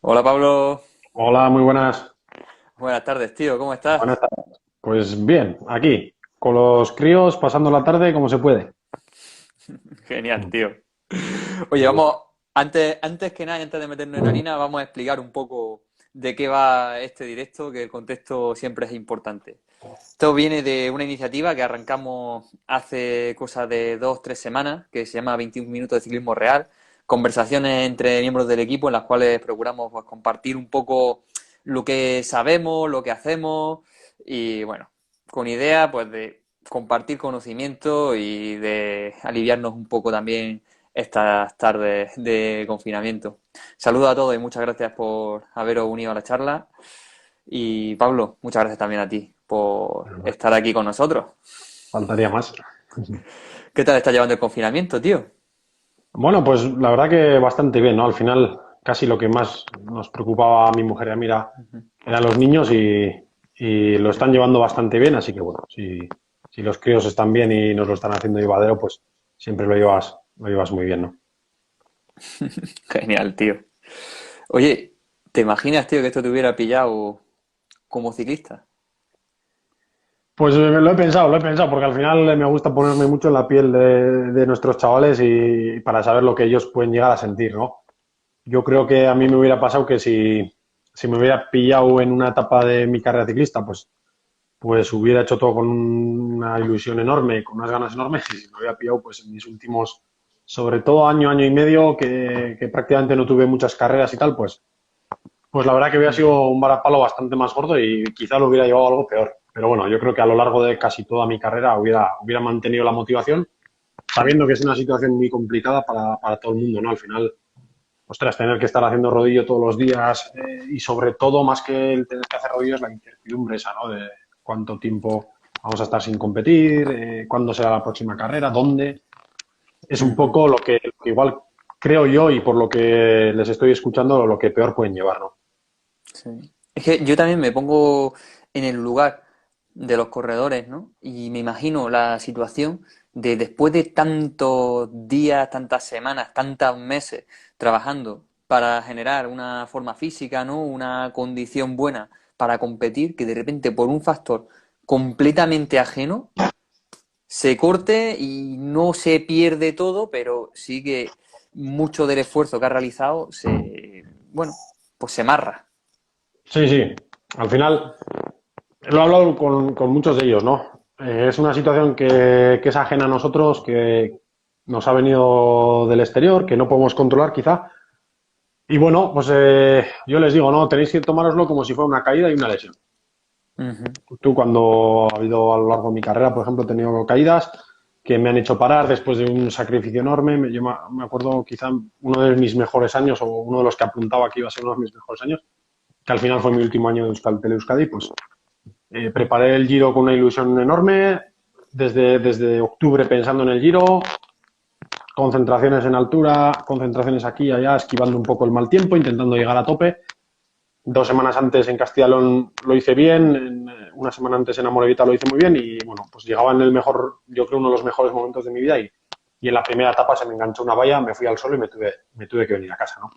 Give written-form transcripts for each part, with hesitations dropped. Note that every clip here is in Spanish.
Hola Pablo, Hola, muy buenas. buenas tardes, tío, ¿cómo estás? Buenas tardes. Pues bien, aquí, con los críos, pasando la tarde como se puede. Genial, Mm. tío. Oye, Me vamos, gusta. antes que nada, y antes de meternos en harina, vamos a explicar un poco de qué va este directo, que el contexto siempre es importante. Esto viene de una iniciativa que arrancamos hace cosa de 2, 3 semanas, que se llama 21 minutos de ciclismo real, conversaciones entre miembros del equipo en las cuales procuramos pues, compartir un poco lo que sabemos, lo que hacemos y bueno, con idea pues de compartir conocimiento y de aliviarnos un poco también estas tardes de confinamiento. Saludos a todos y muchas gracias por haberos unido a la charla. Y Pablo, muchas gracias también a ti por Bueno, estar aquí con nosotros. faltaría más. ¿Qué tal está llevando el confinamiento, tío? Bueno, pues la verdad que bastante bien, ¿no? Al final, casi lo que más nos preocupaba a mi mujer y a mí eran los niños y lo están llevando bastante bien, así que bueno, si los críos están bien y nos lo están haciendo llevadero, pues siempre lo llevas muy bien, ¿no? Genial, tío. Oye, ¿te imaginas, tío, que esto te hubiera pillado como ciclista? Pues lo he pensado, porque al final me gusta ponerme mucho en la piel de nuestros chavales y para saber lo que ellos pueden llegar a sentir, ¿no? Yo creo que a mí me hubiera pasado que si me hubiera pillado en una etapa de mi carrera ciclista, pues hubiera hecho todo con una ilusión enorme, con unas ganas enormes, y si me hubiera pillado pues en mis últimos, sobre todo año, año y medio, que prácticamente no tuve muchas carreras y tal, pues la verdad que hubiera Ujú. sido un varapalo bastante más gordo y quizá lo hubiera llevado algo peor. Pero bueno, yo creo que a lo largo de casi toda mi carrera hubiera mantenido la motivación, sabiendo que es una situación muy complicada para todo el mundo, ¿no? Al final, ostras, tener que estar haciendo rodillo todos los días y sobre todo, más que el tener que hacer rodillo, es la incertidumbre esa, ¿no? De cuánto tiempo vamos a estar sin competir, cuándo será la próxima carrera, dónde. Es un Ujú. poco lo que igual creo yo y por lo que les estoy escuchando, lo que peor pueden llevar, ¿no? Sí. Es que yo también me pongo en el lugar de los corredores, ¿no? Y me imagino la situación de después de tantos días, tantas semanas, tantos meses trabajando para generar una forma física, ¿no? Una condición buena para competir, que de repente por un factor completamente ajeno se corte y no se pierde todo, pero sí que mucho del esfuerzo que ha realizado bueno, pues se marra. Sí, sí. Al final, lo he hablado con muchos de ellos, ¿no? Es una situación que es ajena a nosotros, que nos ha venido del exterior, que no podemos controlar quizá. Y bueno, pues yo les digo, no, tenéis que tomároslo como si fuera una caída y una lesión. Ujú. Tú cuando ha habido a lo largo de mi carrera, por ejemplo, he tenido caídas que me han hecho parar después de un sacrificio enorme. Yo me acuerdo quizá uno de mis mejores años o uno de los que apuntaba que iba a ser uno de mis mejores años, que al final fue mi último año de Euskaltel Euskadi, pues preparé el Giro con una ilusión enorme, desde octubre pensando en el Giro, concentraciones en altura, concentraciones aquí y allá, esquivando un poco el mal tiempo, intentando llegar a tope. 2 semanas antes en Castellón lo hice bien, una semana antes en Amorebieta lo hice muy bien y bueno, pues llegaba en el mejor, yo creo uno de los mejores momentos de mi vida y en la primera etapa se me enganchó una valla, me fui al suelo y me tuve que venir a casa, ¿no?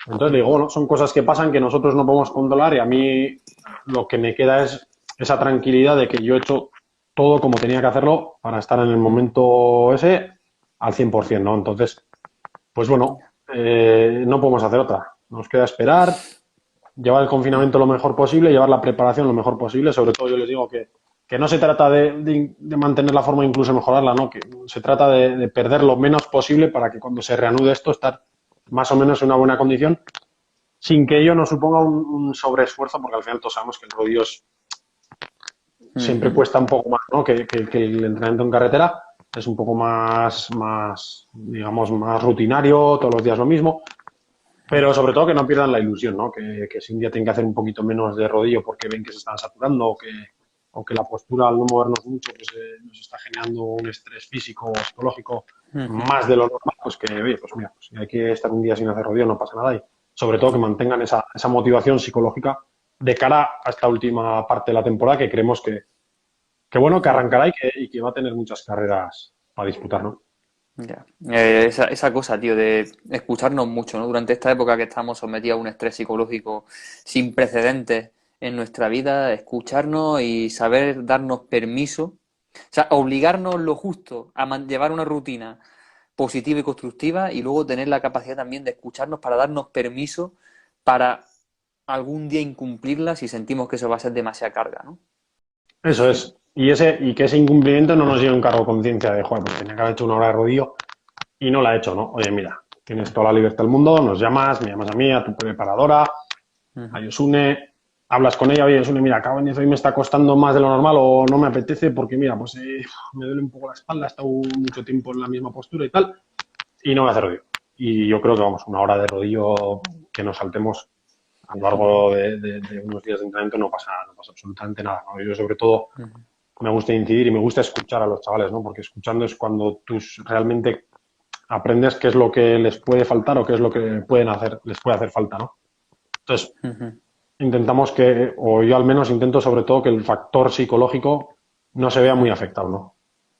Entonces digo, bueno, son cosas que pasan que nosotros no podemos controlar y a mí lo que me queda es esa tranquilidad de que yo he hecho todo como tenía que hacerlo para estar en el momento ese al 100%, ¿no? Entonces, pues bueno, no podemos hacer otra. Nos queda esperar, llevar el confinamiento lo mejor posible, llevar la preparación lo mejor posible. Sobre todo yo les digo que no se trata de mantener la forma, incluso mejorarla, ¿no? Que se trata de perder lo menos posible para que cuando se reanude esto estar más o menos en una buena condición sin que ello nos suponga un sobreesfuerzo, porque al final todos sabemos que el rodillo siempre Ujú. cuesta un poco más, ¿no? Que el entrenamiento en carretera. Es un poco digamos, más rutinario, todos los días lo mismo. Pero sobre todo que no pierdan la ilusión, ¿no? Que si un día tienen que hacer un poquito menos de rodillo porque ven que se están saturando o que la postura al no movernos mucho pues, nos está generando un estrés físico o psicológico Ujú. más de lo normal, pues que, oye, pues mira, pues si hay que estar un día sin hacer rodillo no pasa nada. Y sobre todo que mantengan esa motivación psicológica de cara a esta última parte de la temporada que creemos que bueno, que Ujú. arrancará y que va a tener muchas carreras para disputar, ¿no? Ya. Esa cosa, tío, de escucharnos mucho, ¿no? Durante esta época que estamos sometidos a un estrés psicológico sin precedentes en nuestra vida, escucharnos y saber darnos permiso, o sea, obligarnos lo justo a llevar una rutina positiva y constructiva y luego tener la capacidad también de escucharnos para darnos permiso para algún día incumplirla si sentimos que eso va a ser demasiada carga, ¿no? Eso es. Y que ese incumplimiento no nos lleve un cargo de conciencia de, joder, pues tenía que haber hecho una hora de rodillo y no la he hecho, ¿no? Oye, mira, tienes toda la libertad del mundo, nos llamas, me llamas a mí, a tu preparadora, a Ujú. Yosune, hablas con ella, oye, Yosune, mira, acabo de hoy me está costando más de lo normal o no me apetece porque, mira, pues me duele un poco la espalda, he estado mucho tiempo en la misma postura y tal, y no voy a hacer rodillo. Y yo creo que, vamos, una hora de rodillo que nos saltemos a lo largo de unos días de entrenamiento no pasa absolutamente nada, ¿no? Yo, sobre todo, Ujú. me gusta incidir y me gusta escuchar a los chavales, ¿no? Porque escuchando es cuando tú realmente aprendes qué es lo que les puede faltar o qué es lo que pueden hacer, les puede hacer falta, ¿no? Entonces, Ujú. intentamos que, o yo al menos intento sobre todo que el factor psicológico no se vea muy afectado, ¿no?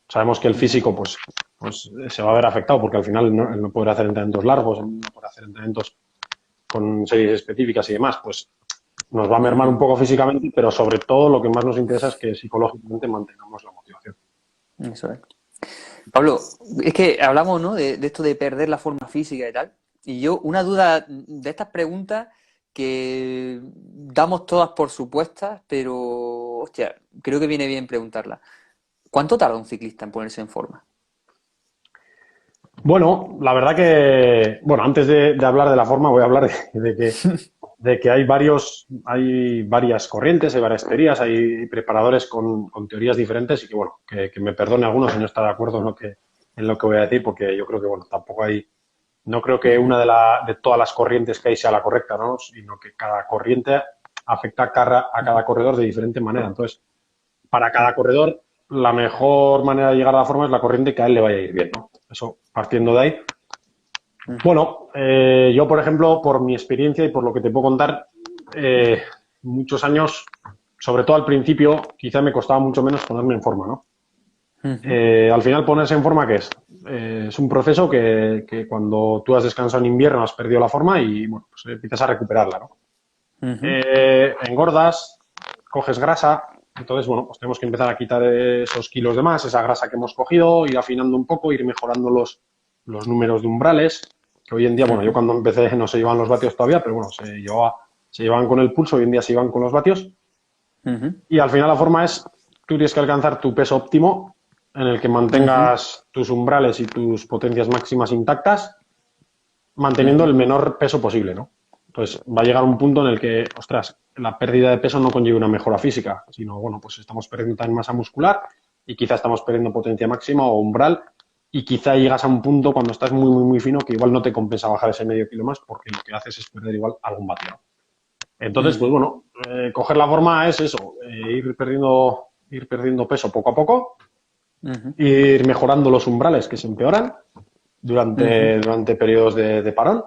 Sabemos que el Ya. físico, pues se va a ver afectado porque al final no, él no podrá hacer entrenamientos largos, él no podrá hacer entrenamientos con series específicas y demás, pues nos va a mermar Ujú. un poco físicamente, pero sobre todo lo que más nos interesa es que psicológicamente mantengamos la motivación. Eso es. Pablo, es que hablamos, ¿no? De esto de perder la forma física y tal. Y yo, una duda de estas preguntas que damos todas por supuestas, pero, hostia, creo que viene bien preguntarla. ¿Cuánto tarda un ciclista en ponerse en forma? Bueno, la verdad que, bueno, antes de hablar de la forma, voy a hablar de que hay varias corrientes, hay varias teorías, hay preparadores con teorías diferentes y que, bueno, que me perdone algunos si no está de acuerdo en lo que voy a decir, porque yo creo que, bueno, tampoco hay, no creo que Ujú. una de todas las corrientes que hay sea la correcta, ¿no? Sino que cada corriente afecta a Ujú. cada corredor de diferente manera. Entonces, para cada Ujú. corredor, la mejor manera de llegar a la forma es la corriente que a él le vaya a ir bien, ¿no? Eso, partiendo de ahí. Ujú. Bueno, yo, por ejemplo, por mi experiencia y por lo que te puedo contar, eh, muchos años, sobre todo al principio, quizá me costaba mucho menos ponerme en forma, ¿no? Ujú. Al final, ponerse en forma, ¿qué es? Es un proceso que cuando tú has descansado en invierno has perdido la forma y, bueno, pues empiezas a recuperarla, ¿no? Ujú. Engordas, coges grasa, entonces, bueno, pues tenemos que empezar a quitar esos kilos de más, esa grasa que hemos cogido, ir afinando un poco, ir mejorando los números de umbrales, que hoy en día, bueno, yo Ujú. cuando empecé no se llevaban los vatios todavía, pero bueno, se llevaban con el pulso, hoy en día se llevan con los vatios, Ujú. y al final la forma es, tú tienes que alcanzar tu peso óptimo en el que Ujú. mantengas tus umbrales y tus potencias máximas intactas, manteniendo Ujú. el menor peso posible, ¿no? Entonces, va a llegar un punto en el que, ostras, la pérdida de peso no conlleva una mejora física, sino, bueno, pues estamos perdiendo también masa muscular y quizá estamos perdiendo potencia máxima o umbral y quizá llegas a un punto cuando estás muy, muy, muy fino que igual no te compensa bajar ese medio kilo más porque lo que haces es perder igual algún vatio. Entonces, pues Ujú. bueno, coger la forma es eso, ir perdiendo peso poco a poco, Ujú. ir mejorando los umbrales que se empeoran Ujú. durante periodos de parón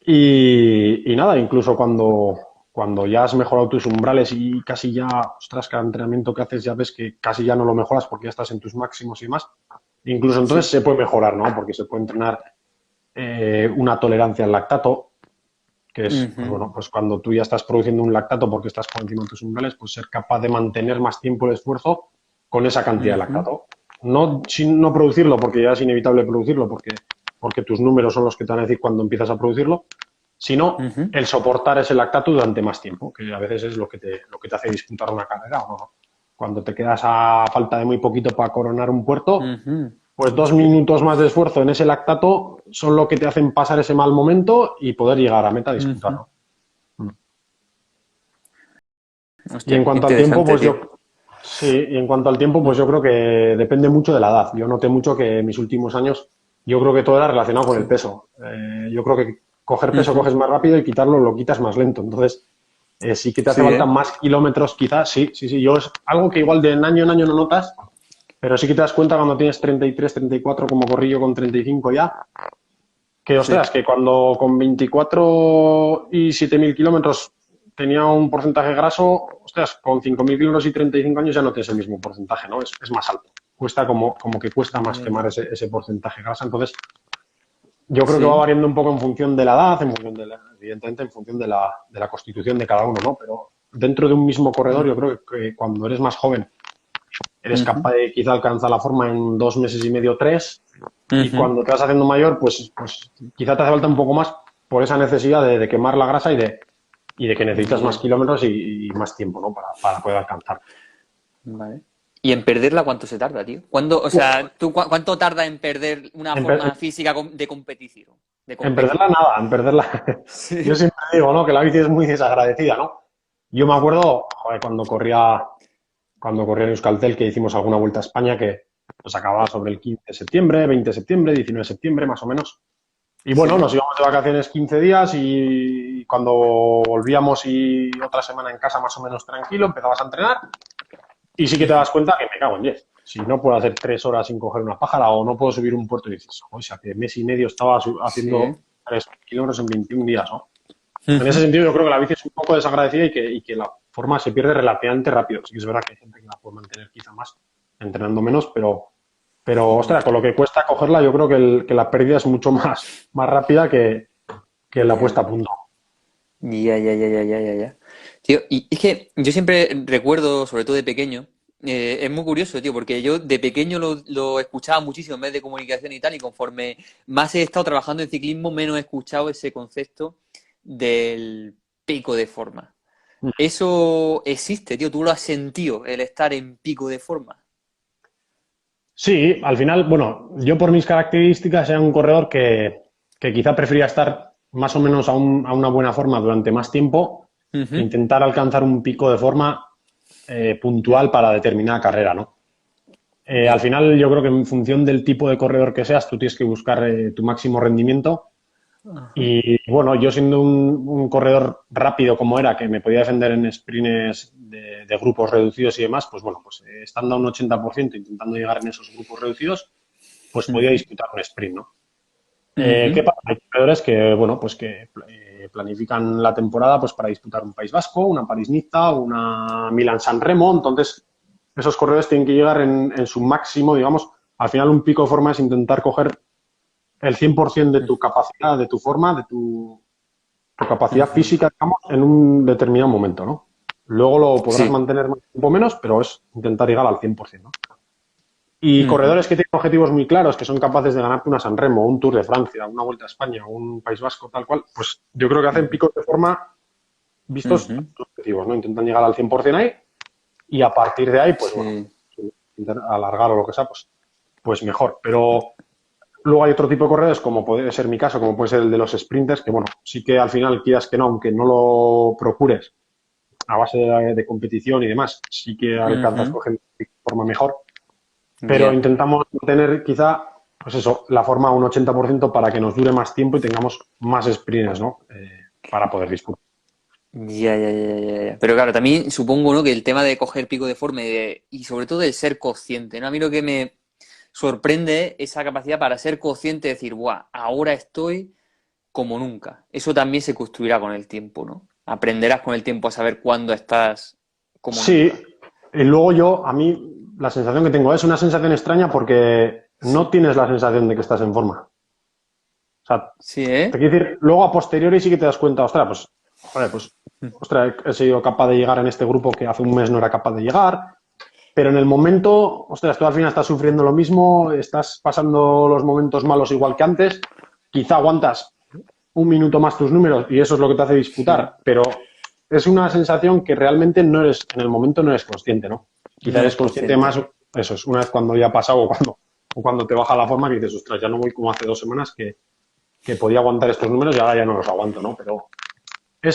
y nada, incluso cuando ya has mejorado tus umbrales y casi ya, ostras, cada entrenamiento que haces ya ves que casi ya no lo mejoras porque ya estás en tus máximos y más, incluso entonces Sí. se puede mejorar, ¿no? Porque se puede entrenar una tolerancia al lactato, que es, pues Ujú. bueno, pues cuando tú ya estás produciendo un lactato porque estás por encima de tus umbrales, pues ser capaz de mantener más tiempo el esfuerzo con esa cantidad de Ujú. lactato. No, sin no producirlo, porque ya es inevitable producirlo, porque tus números son los que te van a decir cuando empiezas a producirlo, sino Ujú. el soportar ese lactato durante más tiempo, que a veces es lo que te hace disputar una carrera o no. Cuando te quedas a falta de muy poquito para coronar un puerto, Ujú. pues 2 minutos Hostia. más de esfuerzo en ese lactato son lo que te hacen pasar ese mal momento y poder llegar a meta a Ujú. disputarlo. Y en Hostia, qué cuanto al tiempo, interesante, pues tío. sí, y en cuanto al tiempo, pues yo creo que depende mucho de la edad. Yo noté mucho que en mis últimos años, yo creo que todo era relacionado con el Sí. peso. Yo creo que coger peso Ujú. coges más rápido y quitarlo lo quitas más lento. Entonces, sí que te hace Sí, falta ¿eh? más kilómetros, quizás, sí, sí, sí. Yo es algo que igual de año en año no notas, pero sí que te das cuenta cuando tienes 33, 34, como corrillo con 35 ya, que Sí. ostras, que cuando con 24 y 7.000 kilómetros tenía un porcentaje graso, ostras, con 5.000 kilómetros y 35 años ya no tienes el mismo porcentaje, ¿no? Es más alto. cuesta como que cuesta más quemar ese porcentaje de grasa. Entonces, yo creo que va Sí. variando un poco en función de la edad, en función evidentemente en función de la constitución de cada uno, ¿no? Pero dentro de un mismo corredor, yo creo que cuando eres más joven, eres Ujú, capaz de quizá alcanzar la forma en 2 meses y medio, 3, y ujú. cuando te vas haciendo mayor, pues quizá te hace falta un poco más por esa necesidad de quemar la grasa y de que necesitas más Ya, kilómetros y más tiempo, ¿no? Para poder alcanzar. vale. ¿Y en perderla cuánto se tarda, tío? ¿Cuándo, o Uf, sea, cuánto tarda en perder una en, per- forma física de competición? De en perderla competición. nada, en perderla. Yo Sí. siempre digo, ¿no? Que la bici es muy desagradecida, ¿no? Yo me acuerdo, joder, cuando corría en Euskaltel, que hicimos alguna vuelta a España que pues acababa sobre el 15 de septiembre, 20 de septiembre, 19 de septiembre, más o menos. Y bueno, Sí. nos íbamos de vacaciones 15 días y cuando volvíamos y otra semana en casa más o menos tranquilo, empezabas a entrenar y sí que te das cuenta que me cago en 10. Si no puedo hacer 3 horas sin coger una pájara o no puedo subir un puerto y dices, o sea, que mes y medio estaba Sí. haciendo 3 kilómetros en 21 días, ¿no? En ese Ujú. sentido, yo creo que la bici es un poco desagradecida y que la forma se pierde relativamente rápido. Sí que es verdad que hay gente que la puede mantener quizá más, entrenando menos, pero ostras, con lo que cuesta cogerla, yo creo que la pérdida es mucho más rápida que la puesta Ya. a punto. Ya, ya, ya, ya, ya, ya, ya. Tío, y es que yo siempre recuerdo, sobre todo de pequeño, es muy curioso, tío, porque yo de pequeño lo escuchaba muchísimo en vez de comunicación y tal, y conforme más he estado trabajando en ciclismo, menos he escuchado ese concepto del pico de forma. Eso existe, tío, tú lo has sentido, el estar en pico de forma. Sí, al final, bueno, yo por mis características era un corredor que quizá prefería estar más o menos a una buena forma durante más tiempo que Ujú, intentar alcanzar un pico de forma puntual para determinada carrera, ¿no? Al ya. final, yo creo que en función del tipo de corredor que seas, tú tienes que buscar tu máximo rendimiento. Ajá. Y bueno, yo siendo un corredor rápido como era, que me podía defender en sprints de grupos reducidos y demás, pues bueno, pues estando a un 80%, intentando llegar en esos grupos reducidos, pues podía Ujú, disputar un sprint, ¿no? ujú, ¿Qué pasa? Hay corredores que, bueno, pues que planifican la temporada pues para disputar un País Vasco, una París-Niza, una Milán-San Remo. Entonces, esos corredores tienen que llegar en su máximo, digamos. Al final, un pico de forma es intentar coger el 100% de tu capacidad, de tu forma, de tu capacidad ujú. física, digamos, en un determinado momento, ¿no? Luego lo podrás Sí. mantener más tiempo menos, pero es intentar llegar al 100%, ¿no? Y Ujú, corredores que tienen objetivos muy claros, que son capaces de ganarte una San Remo, un Tour de Francia, una Vuelta a España, un País Vasco, tal cual, pues yo creo que hacen ujú, picos de forma vistos a ujú. sus objetivos, ¿no? Intentan llegar al 100% ahí y a partir de ahí, pues bueno, Sí. intentar alargar o lo que sea, pues mejor. Pero luego hay otro tipo de corredores, como puede ser mi caso, como puede ser el de los sprinters, que bueno, sí que al final, quieras que no, aunque no lo procures a base de competición y demás, sí que alcanzas Ujú. por ejemplo, de forma mejor, pero Ya. intentamos tener quizá, pues eso, la forma a un 80% para que nos dure más tiempo y tengamos más sprints, ¿no? Para poder disputar. Ya, ya, ya, ya, ya. Pero claro, también supongo, ¿no? Que el tema de coger pico de forma y sobre todo el ser consciente, ¿no? A mí lo que me sorprende es esa capacidad para ser consciente de decir, ¡buah! Ahora estoy como nunca. Eso también se construirá con el tiempo, ¿no? Aprenderás con el tiempo a saber cuándo estás como Sí, nunca. y luego a mí, la sensación que tengo es una sensación extraña porque no Sí. tienes la sensación de que estás en forma. O sea, Sí, te ¿eh? quiero decir, luego a posteriori sí que te das cuenta, ostras, pues, joder, pues, ostras, he sido capaz de llegar en este grupo que hace un mes no era capaz de llegar, pero en el momento, ostras, tú al final estás sufriendo lo mismo, estás pasando los momentos malos igual que antes, quizá aguantas un minuto más tus números y eso es lo que te hace Sí. disputar, pero es una sensación que realmente no eres, en el momento no eres consciente, ¿no? Quizá No eres eres consciente consciente. más, eso es, una vez cuando ya ha pasado o cuando te baja la forma que dices, ostras, ya no voy como hace 2 semanas que podía aguantar estos números y ahora ya no los aguanto, ¿no? Pero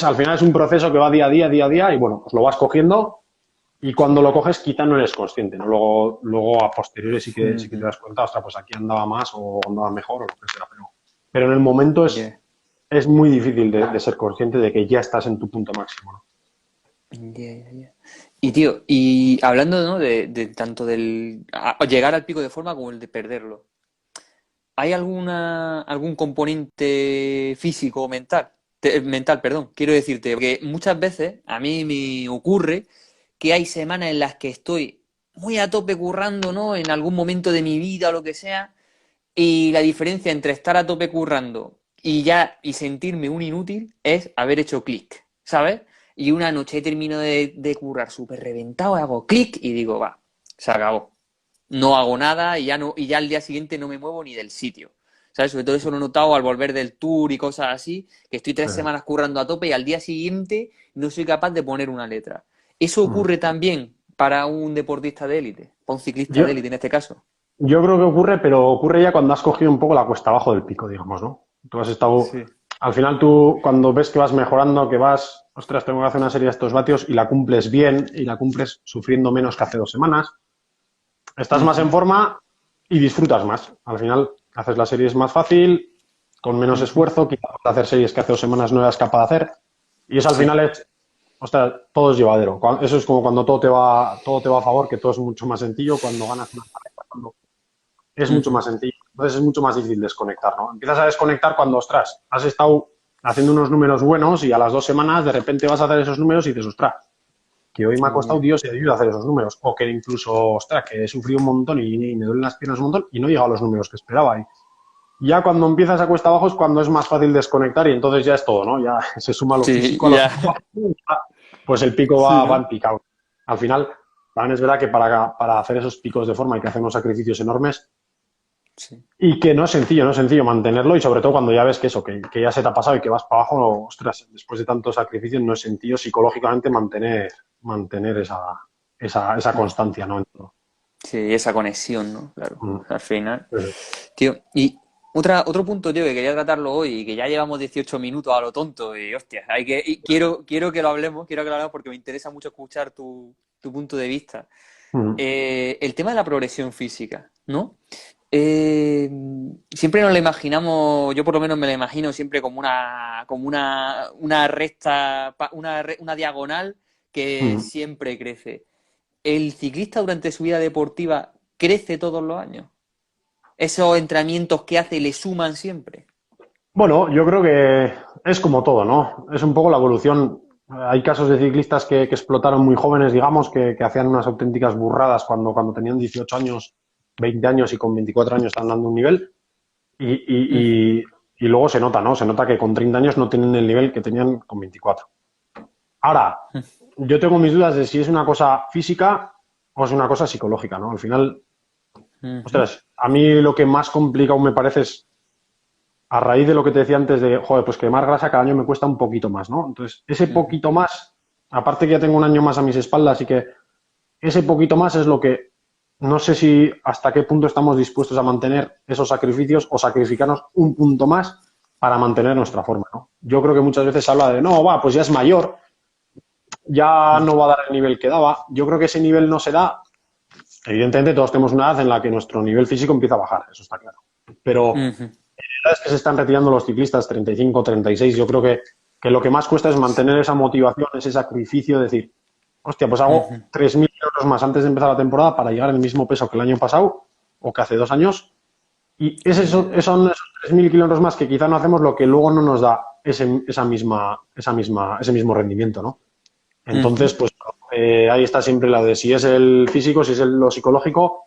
al final es un proceso que va día a día, día a día, y bueno, pues lo vas cogiendo y cuando lo coges quizá no eres consciente, ¿no? Luego a posteriori sí que te Ujú. das cuenta, ostras, pues aquí andaba más o andaba mejor o lo que sea, pero en el momento Ya. es muy difícil de ser consciente de que ya estás en tu punto máximo, ¿no? Ya, ya, ya. Y tío, y hablando, ¿no? de tanto del llegar al pico de forma como el de perderlo. ¿Hay algún componente físico o mental? Mental, perdón, quiero decirte, porque muchas veces a mí me ocurre que hay semanas en las que estoy muy a tope currando, ¿no? En algún momento de mi vida o lo que sea. Y la diferencia entre estar a tope currando y sentirme un inútil es haber hecho clic, ¿sabes? Y una noche termino de currar súper reventado, hago clic y digo, va, se acabó. No hago nada y ya al día siguiente no me muevo ni del sitio. ¿Sabes? Sobre todo eso lo he notado al volver del tour y cosas así, que estoy 3 semanas currando a tope y al día siguiente no soy capaz de poner una letra. Eso Mm. ocurre también para un deportista de élite, para un ciclista de Yo, élite en este caso. yo creo que ocurre, pero ocurre ya cuando has cogido un poco la cuesta abajo del pico, digamos, ¿no? Tú has estado, Sí. al final tú cuando ves que vas mejorando, que vas, ostras, tengo que hacer una serie de estos vatios y la cumples bien y la cumples sufriendo menos que hace 2 semanas, estás más en Ujú, forma y disfrutas más. Al final haces las series más fácil, con menos ujú. esfuerzo, quizás hacer series que hace 2 semanas no eras capaz de hacer. Y eso al Sí. final es, ostras, todo es llevadero. Eso es como cuando todo te va a favor, que todo es mucho más sencillo, cuando ganas una carrera, cuando es mucho Ujú. más sencillo. Entonces es mucho más difícil desconectar, ¿no? Empiezas a desconectar cuando, ostras, has estado haciendo unos números buenos y a las 2 semanas de repente vas a hacer esos números y dices, ostras, que hoy me ha costado Ya. Dios y ayuda a hacer esos números. O que incluso, ostras, que he sufrido un montón y me duelen las piernas un montón y no he llegado a los números que esperaba. Y ya cuando empiezas a cuesta abajo es cuando es más fácil desconectar y entonces ya es todo, ¿no? Ya se suma lo Sí, físico a lo ya. psicológico, pues el pico Sí, va ¿no? en picado. Al final, también es verdad que para hacer esos picos de forma hay que hacer unos sacrificios enormes Sí. y que no es sencillo, no es sencillo mantenerlo y sobre todo cuando ya ves que eso, que ya se te ha pasado y que vas para abajo, ostras, después de tantos sacrificios no es sencillo psicológicamente mantener esa Mm. constancia, ¿no? Sí, esa conexión, ¿no? Claro, Mm. al final. Pues, Tío, y otro punto, tío, que quería tratarlo hoy y que ya llevamos 18 minutos a lo tonto y, hostia, quiero que lo hablemos, quiero que lo hablemos porque me interesa mucho escuchar tu punto de vista. mm. El tema de la progresión física, ¿no? Eh, Siempre nos lo imaginamos, yo por lo menos me lo imagino siempre una recta, una diagonal que Mm. siempre crece. ¿El ciclista durante su vida deportiva crece todos los años? ¿Esos entrenamientos que hace le suman siempre? Bueno, yo creo que es como todo, ¿no? Es un poco la evolución. Hay casos de ciclistas que explotaron muy jóvenes, digamos, que hacían unas auténticas burradas cuando tenían 18 años, 20 años y con 24 años están dando un nivel. Y, Ujú, y, y, y luego se nota, ¿no? Se nota que con 30 años no tienen el nivel que tenían con 24. Ahora, yo tengo mis dudas de si es una cosa física o es una cosa psicológica, ¿no? Al final, ujú, ostras, a mí lo que más complicado me parece es a raíz de lo que te decía antes de, joder, pues quemar grasa cada año me cuesta un poquito más, ¿no? Entonces, ese ujú, poquito más, aparte que ya tengo un año más a mis espaldas, así que ese poquito más es lo que no sé si hasta qué punto estamos dispuestos a mantener esos sacrificios o sacrificarnos un punto más para mantener nuestra forma, ¿no? Yo creo que muchas veces se habla de, no, va, pues ya es mayor, ya no va a dar el nivel que daba. Yo creo que ese nivel no se da. Evidentemente, todos tenemos una edad en la que nuestro nivel físico empieza a bajar, eso está claro. Pero ujú. es que se están retirando los ciclistas 35, 36. Yo creo que lo que más cuesta es mantener esa motivación, ese sacrificio de decir, hostia, pues hago Ujú, 3.000 euros más antes de empezar la temporada para llegar al mismo peso que el año pasado o que hace 2 años. Y son ya, esos 3.000 kilómetros más que quizá no hacemos lo que luego no nos da ese mismo rendimiento, ¿no? ujú. Entonces, pues ahí está siempre la de si es el físico, si es lo psicológico,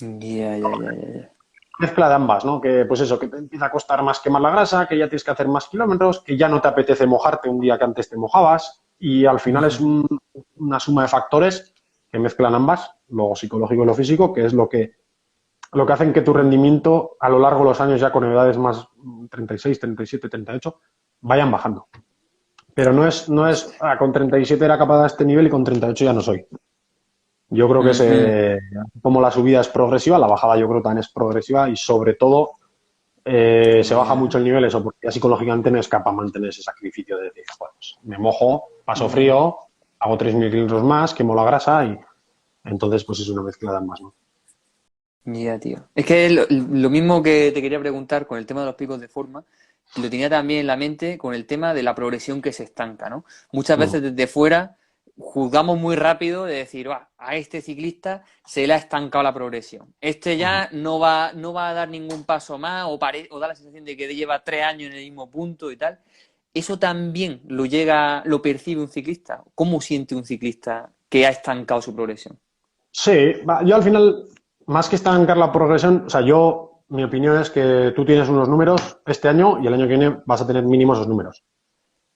Ya, ya, ya, ya, ya. mezcla de ambas, ¿no? Que pues eso, que te empieza a costar más quemar la grasa, que ya tienes que hacer más kilómetros, que ya no te apetece mojarte un día que antes te mojabas y al final es Ujú, una suma de factores que mezclan ambas, lo psicológico y lo físico, que es lo que hacen que tu rendimiento a lo largo de los años ya con edades más 36, 37, 38 vayan bajando. Pero con 37 era capaz de este nivel y con 38 ya no soy. Yo creo que ujú, como la subida es progresiva, la bajada yo creo también es progresiva y sobre todo se baja ya, mucho el nivel eso, porque ya psicológicamente no es capaz de mantener ese sacrificio de decir, "Joder, pues, me mojo, paso ya. frío, hago 3.000 kilómetros más, quemo la grasa y entonces pues es una mezcla de ambas, ¿no? Ya, tío. Es que lo mismo que te quería preguntar con el tema de los picos de forma, lo tenía también en la mente con el tema de la progresión que se estanca, ¿no? Muchas Mm, veces desde fuera juzgamos muy rápido de decir, "Buah, a este ciclista se le ha estancado la progresión. Este mm. ya no va a dar ningún paso más o da la sensación de que lleva 3 años en el mismo punto y tal. Eso también lo percibe un ciclista. ¿Cómo siente un ciclista que ha estancado su progresión? Sí, yo al final, más que estancar la progresión, o sea, mi opinión es que tú tienes unos números este año y el año que viene vas a tener mínimo esos números.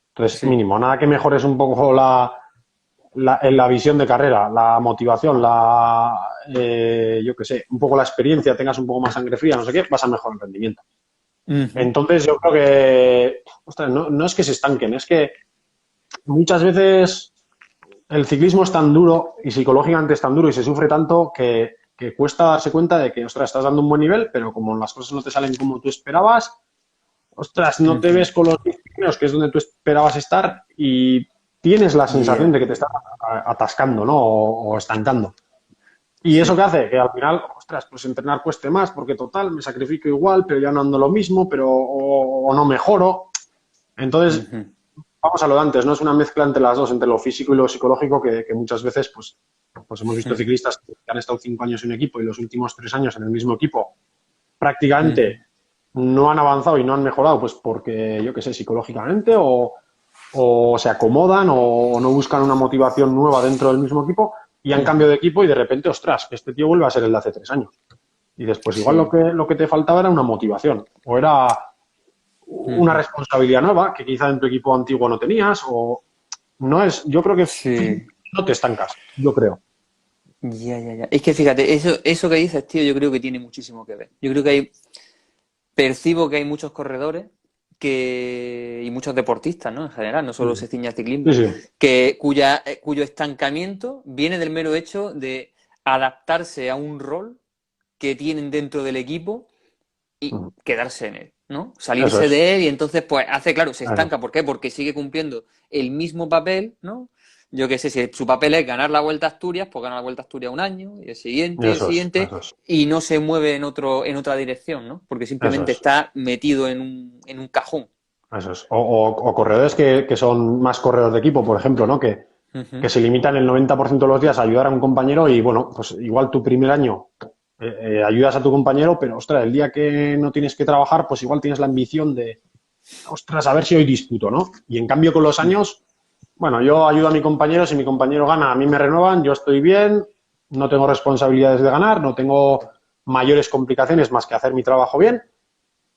Entonces, Sí. mínimo, nada que mejores un poco en la visión de carrera, la motivación, yo qué sé, un poco la experiencia, tengas un poco más sangre fría, no sé qué, vas a mejorar el rendimiento. Ujú. Entonces, yo creo que, ostras, no es que se estanquen, es que muchas veces el ciclismo es tan duro y psicológicamente es tan duro y se sufre tanto que cuesta darse cuenta de que, ostras, estás dando un buen nivel, pero como las cosas no te salen como tú esperabas, ostras, no te Ujú. ves con los primeros, que es donde tú esperabas estar, y tienes la sensación Ya. de que te estás atascando, ¿no? O estancando. ¿Y eso Sí. qué hace? Que al final, ostras, pues entrenar cueste más, porque total, me sacrifico igual, pero ya no ando lo mismo, o no mejoro. Entonces, Ujú. vamos a lo de antes, ¿no? Es una mezcla entre las dos, entre lo físico y lo psicológico, que muchas veces, pues hemos visto ciclistas que han estado 5 años en un equipo y los últimos 3 años en el mismo equipo Ujú. prácticamente no han avanzado y no han mejorado, pues porque, yo qué sé, psicológicamente o se acomodan o no buscan una motivación nueva dentro del mismo equipo y han Ujú. cambiado de equipo y de repente, ostras, este tío vuelve a ser el de hace 3 años. Y después igual lo Sí. que, lo que te faltaba era una motivación o era una Ujú. responsabilidad nueva que quizá en tu equipo antiguo no tenías o no es, yo creo que Sí. no te estancas, yo creo. Ya, ya, ya. Es que fíjate, eso que dices, tío, yo creo que tiene muchísimo que ver. Yo creo que percibo que hay muchos corredores y muchos deportistas, ¿no? En general, no solo se ciña al Sí, ciclismo, sí, cuyo estancamiento viene del mero hecho de adaptarse a un rol que tienen dentro del equipo y quedarse en él, ¿no? eso Salirse es, de él y entonces, pues, claro, se eso estanca. ¿Por qué? Porque sigue cumpliendo el mismo papel, ¿no? Yo qué sé, si su papel es ganar la Vuelta a Asturias, pues gana la Vuelta a Asturias un año, y el eso es, siguiente, eso es, y no se mueve en otra dirección, ¿no? Porque eso simplemente es. está metido en un cajón. Eso es. O corredores que son más corredores de equipo, por ejemplo, ¿no? Que Ujú. se limitan el 90% de los días a ayudar a un compañero y, bueno, pues igual tu primer año ayudas a tu compañero, pero, ostras, el día que no tienes que trabajar, pues igual tienes la ambición de, ostras, a ver si hoy disputo, ¿no? Y en cambio con los años, bueno, yo ayudo a mi compañero, si mi compañero gana, a mí me renuevan, yo estoy bien, no tengo responsabilidades de ganar, no tengo mayores complicaciones más que hacer mi trabajo bien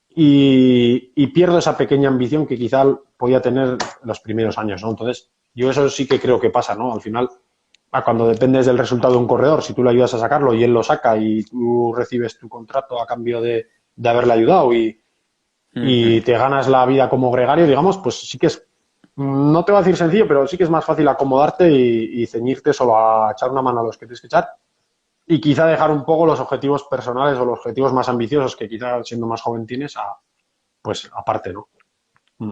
y pierdo esa pequeña ambición que quizá podía tener los primeros años, ¿no? Entonces, yo eso sí que creo que pasa, ¿no? Al final, cuando dependes del resultado de un corredor, si tú le ayudas a sacarlo y él lo saca y tú recibes tu contrato a cambio de haberle ayudado Ujú. y te ganas la vida como gregario, digamos, pues sí que es, no te voy a decir sencillo, pero sí que es más fácil acomodarte y ceñirte solo a echar una mano a los que tienes que echar y quizá dejar un poco los objetivos personales o los objetivos más ambiciosos que quizá siendo más joven tienes pues aparte, ¿no? Mm.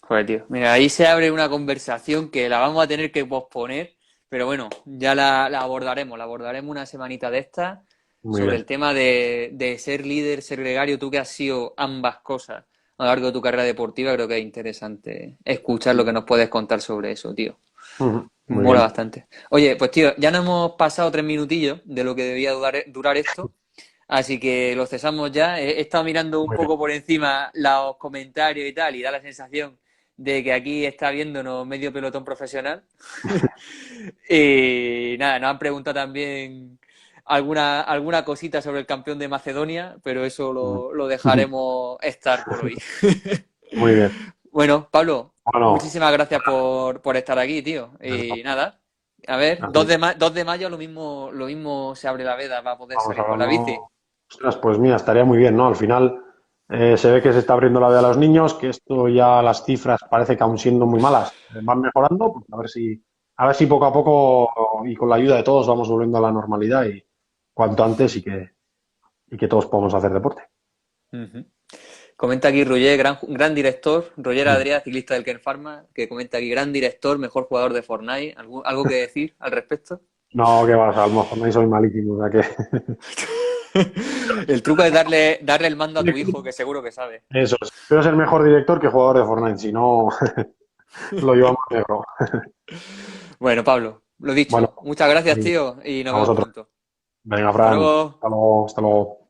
Joder, tío. Mira, ahí se abre una conversación que la vamos a tener que posponer, pero bueno, ya la abordaremos una semanita de estas Muy sobre el bien. tema de ser líder, ser gregario, tú que has sido ambas cosas a lo largo de tu carrera deportiva, creo que es interesante escuchar lo que nos puedes contar sobre eso, tío. Muy Mola bien. bastante. Oye, pues tío, ya nos hemos pasado 3 minutillos de lo que debía durar esto. Así que lo cesamos ya. He estado mirando un Muy bien. poco por encima los comentarios y tal, y da la sensación de que aquí está viéndonos medio pelotón profesional. Y nada, nos han preguntado también alguna cosita sobre el campeón de Macedonia, pero eso lo dejaremos estar por hoy. Muy bien. Bueno, Pablo, Bueno, muchísimas gracias por estar aquí, tío. Y nada, a ver, así, 2 de mayo lo mismo se abre la veda para poder vamos salir con la bici. hablando. Ostras, pues mira, estaría muy bien, ¿no? Al final se ve que se está abriendo la vía a los niños, que esto ya las cifras parece que aún siendo muy malas van mejorando, pues a ver si poco a poco y con la ayuda de todos vamos volviendo a la normalidad y cuanto antes y que todos podamos hacer deporte. Ujú. Comenta aquí Roger, gran director, Roger Adrià, ciclista del Ken Pharma, que comenta aquí, gran director, mejor jugador de Fortnite. ¿Algo que decir al respecto? No, que vas, a lo mejor no soy malísimo, o sea que El truco es darle el mando a tu hijo, que seguro que sabe. eso es. Pero ser mejor director que jugador de Fortnite, si no lo llevamos negro. Bueno, Pablo, lo Bueno, dicho. Muchas gracias, venga, tío, y nos a vemos vosotros. pronto. Venga, Hasta Fran, luego. hasta luego, hasta luego.